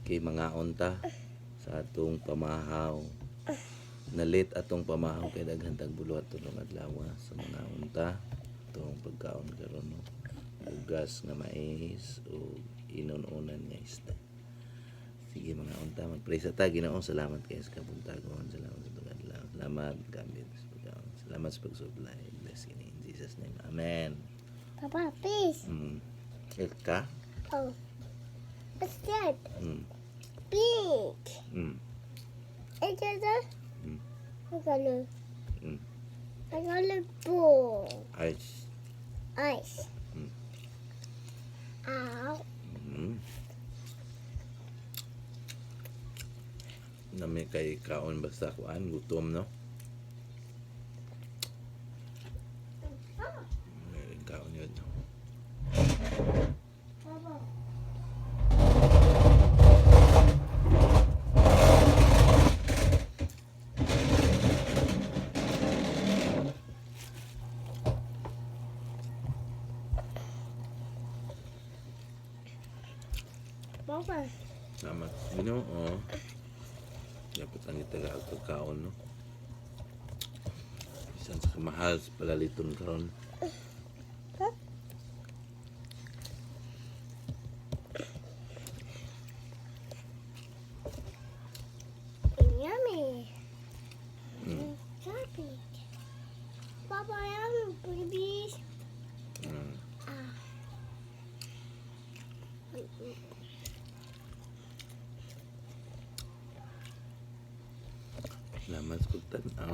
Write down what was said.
Kay mga unta sa atong pamahaw. Nalit atong pamahaw kay daghan tag bulo at tulong adlaw sa mga unta. Itong pagkaon karon no. Bugas nga mais o inon-unan nga isda. Sige mga unta, mag-pray sa ta. Ginoo, salamat kayo sa kabuntagon. Salamat sa itong adlaw. Salamat gamit sa pagkaon. Salamat sa pagsublay. Bless in Jesus' name. Amen. Papa, please. Health ka? Oh. What's that? Mm. Pink. Mm. It's a Mm. color. Mm. I got a ball. Ice. Ice. Mm. Ow. Mm. Nami kay kaon basta kuan gutom no. May kaon yun no. Papa. Papa. Salamat. Ginoo. Dapat ang italaag pagkaon no. Bisan sa kamahal sa palaliton karon. Yummy. Mm. Happy. Papa, I am babies. Mm. Ah. Salamat sa pagtanaw.